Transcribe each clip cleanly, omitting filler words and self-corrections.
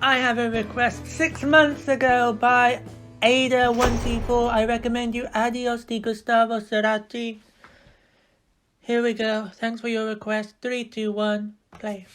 I have a request 6 months ago by Ada124. I recommend you Adios de Gustavo Cerati. Here we go. Thanks for your request. 3, 2, 1, play.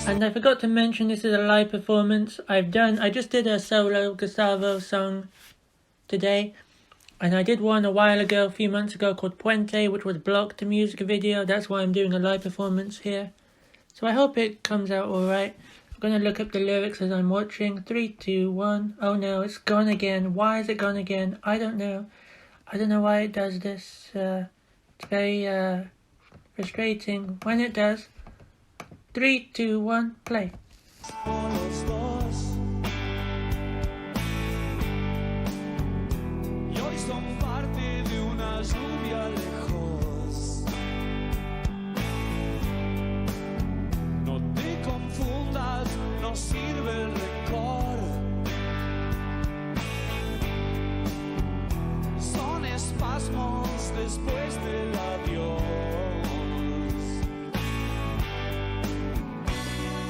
And I forgot to mention this is a live performance. I just did a solo Gustavo song today. And I did one a while ago, a few months ago, called Puente, which was blocked to music video. That's why I'm doing a live performance here. So I hope it comes out alright. I'm going to look up the lyrics as I'm watching. 3, 2, 1. Oh no, it's gone again. Why is it gone again? I don't know. I don't know why it does this. It's very frustrating when it does. 3, 2, 1, play. Después del adiós,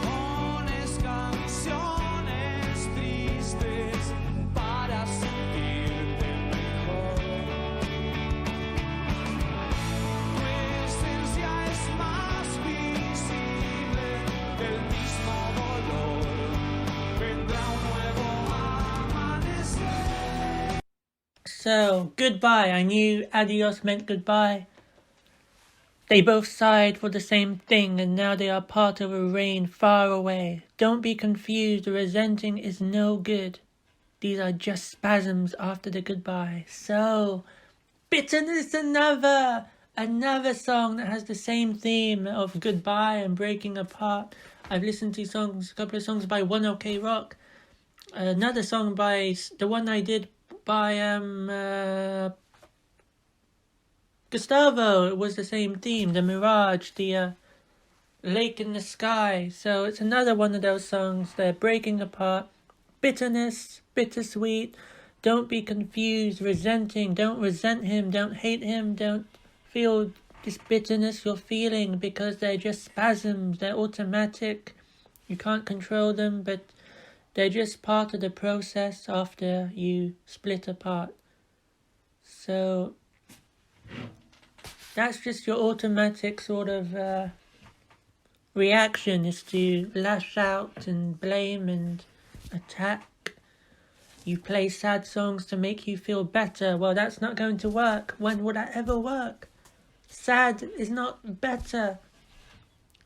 pones canciones tristes para sentirte mejor. Tu esencia es más visible del mismo dolor. Vendrá un nuevo amanecer. So, goodbye. I knew adios meant goodbye. They both sighed for the same thing, and now they are part of a rain far away. Don't be confused, resenting is no good. These are just spasms after the goodbye. So, bitterness, another song that has the same theme of goodbye and breaking apart. I've listened to a couple of songs by One OK Rock. Another song by, the one I did by Gustavo, it was the same theme, the mirage, the lake in the sky. So it's another one of those songs. They're breaking apart. Bitterness, bittersweet. Don't be confused, resenting. Don't resent him, don't hate him, don't feel this bitterness you're feeling, because they're just spasms, they're automatic. You can't control them, but they're just part of the process after you split apart. So that's just your automatic sort of reaction, is to lash out and blame and attack. You play sad songs to make you feel better. Well, that's not going to work. When would that ever work? Sad is not better.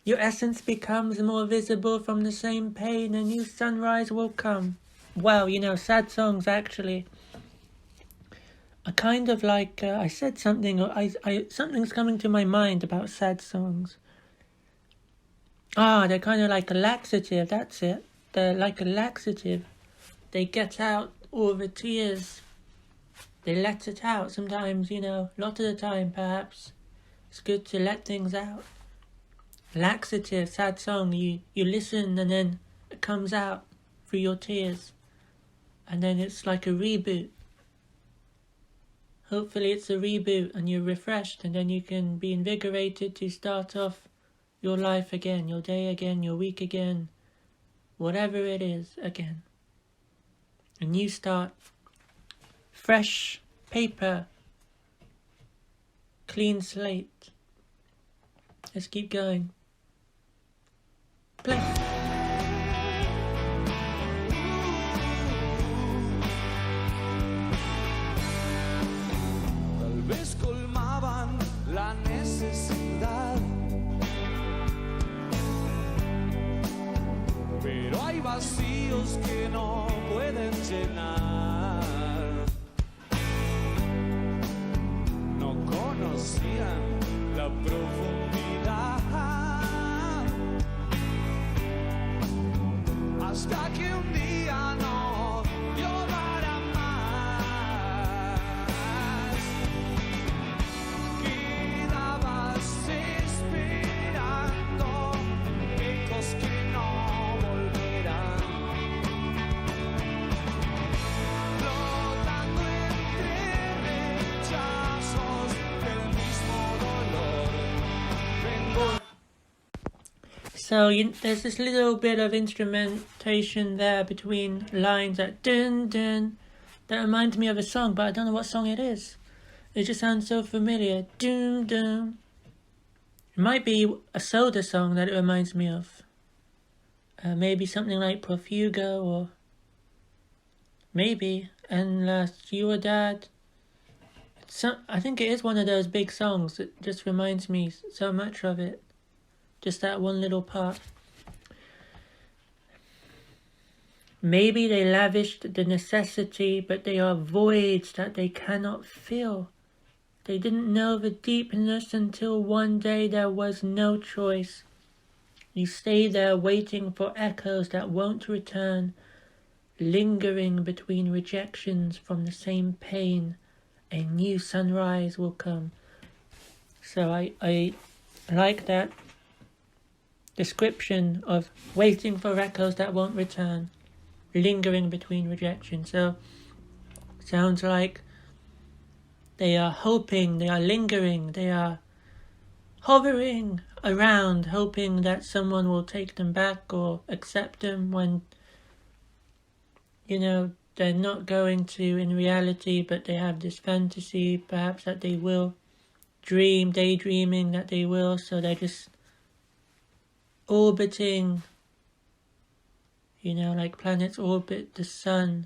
Your essence becomes more visible from the same pain. A new sunrise will come. Well, sad songs actually are kind of like, I said something, or something's coming to my mind about sad songs. They're kind of like a laxative, that's it. They're like a laxative. They get out all the tears. They let it out sometimes, a lot of the time perhaps. It's good to let things out. Laxative, sad song, you listen and then it comes out through your tears. And then it's like a reboot. Hopefully it's a reboot and you're refreshed, and then you can be invigorated to start off your life again, your day again, your week again, whatever it is again. A new start, fresh paper, clean slate. Let's keep going. Play. Tal vez colmaban la necesidad, pero hay vacíos que no pueden llenar. No conocían la profundidad hasta que un día no dio para más. Quedabas esperando. So there's this little bit of instrumentation there between lines that dun dun that reminds me of a song, but I don't know what song it is. It just sounds so familiar. Dun dun. It might be a Soda song that it reminds me of. Maybe something like Profugo, or maybe Unless You Were Dead. I think it is one of those big songs that just reminds me so much of it. Just that one little part. Maybe they lavished the necessity, but they are voids that they cannot fill. They didn't know the deepness until one day there was no choice. You stay there waiting for echoes that won't return, lingering between rejections from the same pain. A new sunrise will come. So I like that description of waiting for echoes that won't return, lingering between rejection. So sounds like they are hoping, they are lingering, they are hovering around, hoping that someone will take them back or accept them when, they're not going to in reality, but they have this fantasy perhaps that they will, daydreaming that they will, so they're just orbiting, like planets orbit the sun,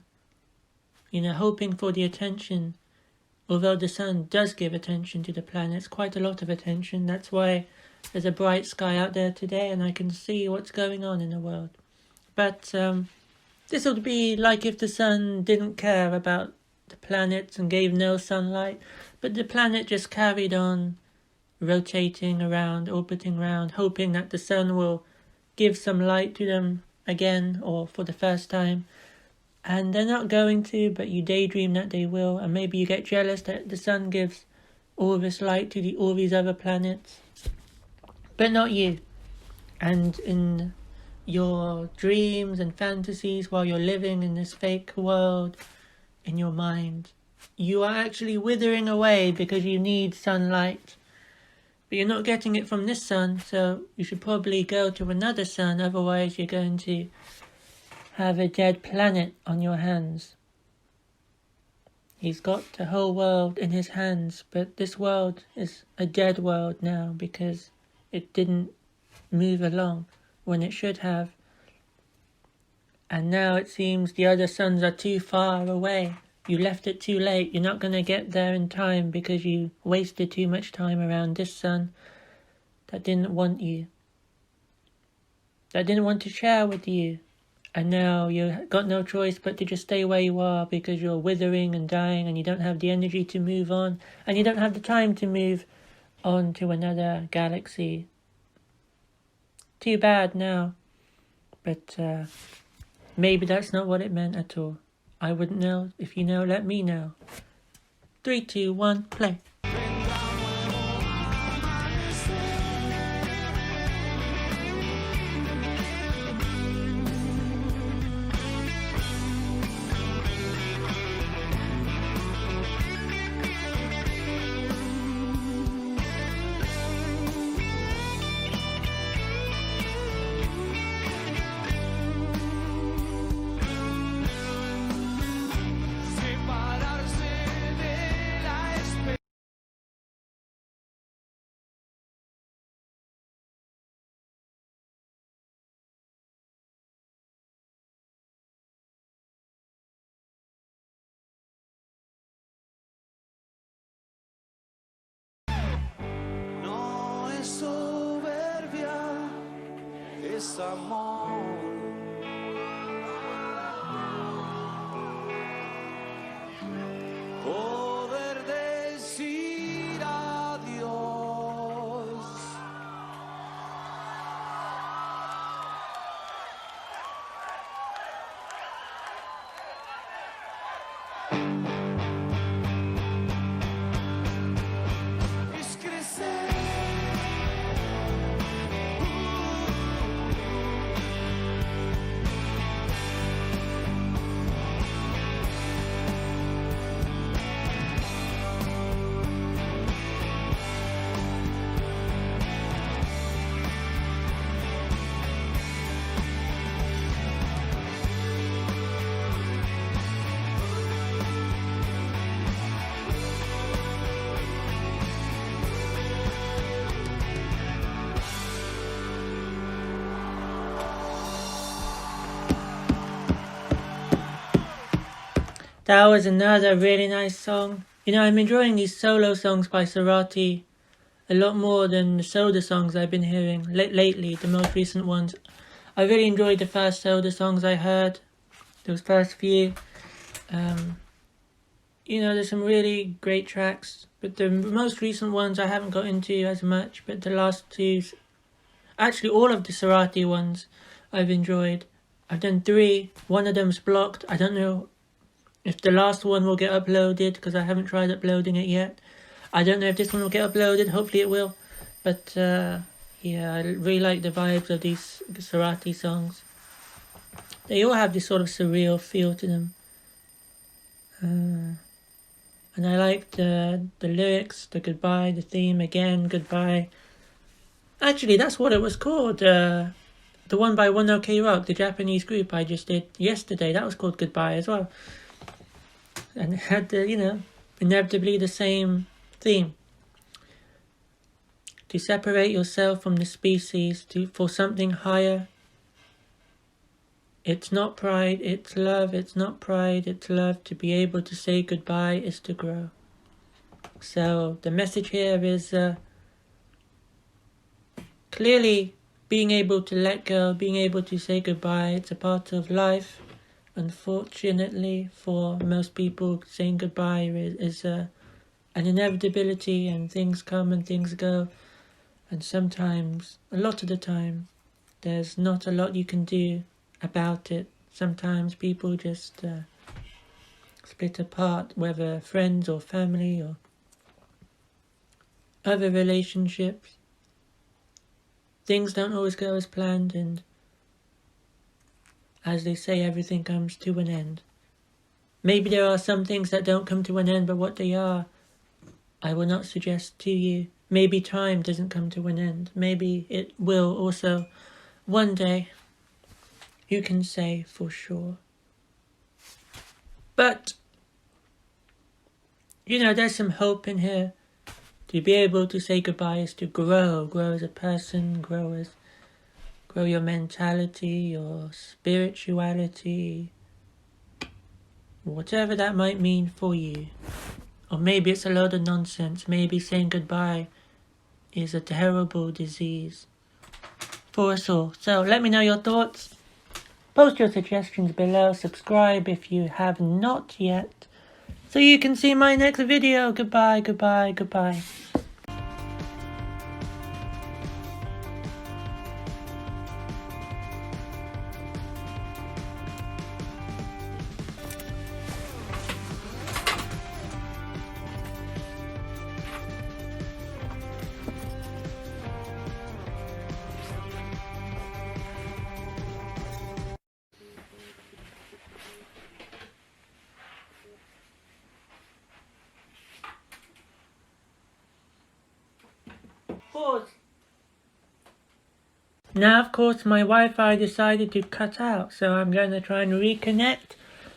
hoping for the attention. Although the sun does give attention to the planets, quite a lot of attention. That's why there's a bright sky out there today and I can see what's going on in the world. But this would be like if the sun didn't care about the planets and gave no sunlight, but the planet just carried on rotating around, orbiting around, hoping that the sun will give some light to them again or for the first time. And they're not going to, but you daydream that they will, and maybe you get jealous that the sun gives all this light to all these other planets, but not you. And in your dreams and fantasies, while you're living in this fake world in your mind, you are actually withering away because you need sunlight, but you're not getting it from this sun, so you should probably go to another sun, otherwise you're going to have a dead planet on your hands. He's got the whole world in his hands, but this world is a dead world now because it didn't move along when it should have. And now it seems the other suns are too far away. You left it too late. You're not going to get there in time because you wasted too much time around this sun that didn't want you, that didn't want to share with you. And now you've got no choice but to just stay where you are because you're withering and dying and you don't have the energy to move on and you don't have the time to move on to another galaxy. Too bad now. But maybe that's not what it meant at all. I wouldn't know. If you know, let me know. 3, 2, 1, play. No es soberbia, es amor. Poder decir adiós. Es crecer. That was another really nice song. You know, I'm enjoying these solo songs by Cerati a lot more than the Soda songs I've been hearing lately, the most recent ones. I really enjoyed the first Soda songs I heard, those first few. You know, there's some really great tracks, but the most recent ones I haven't got into as much, but the last two, actually all of the Cerati ones I've enjoyed. I've done 3, one of them's blocked. I don't know if the last one will get uploaded, because I haven't tried uploading it yet. I don't know if this one will get uploaded, hopefully it will. But yeah, I really like the vibes of these Cerati songs. They all have this sort of surreal feel to them. And I like the lyrics, the goodbye, the theme again, goodbye. Actually, that's what it was called. The one by One OK Rock, the Japanese group I just did yesterday, that was called Goodbye as well. And it had the, you know, inevitably the same theme. To separate yourself from the species for something higher. It's not pride, it's love. It's not pride, it's love. To be able to say goodbye is to grow. So the message here is clearly being able to let go, being able to say goodbye. It's a part of life. Unfortunately, for most people, saying goodbye is an inevitability, and things come and things go. And sometimes, a lot of the time, there's not a lot you can do about it. Sometimes people just split apart, whether friends or family or other relationships. Things don't always go as planned, and as they say, everything comes to an end. Maybe there are some things that don't come to an end, but what they are, I will not suggest to you. Maybe time doesn't come to an end. Maybe it will also one day. You can say for sure. But, you know, there's some hope in here. To be able to say goodbye is to grow as a person, grow your mentality, your spirituality, whatever that might mean for you. Or maybe it's a load of nonsense. Maybe saying goodbye is a terrible disease for us all. So let me know your thoughts. Post your suggestions below. Subscribe if you have not yet, so you can see my next video. Goodbye, goodbye, goodbye. Pause. Now, of course, my Wi-Fi decided to cut out, so I'm going to try and reconnect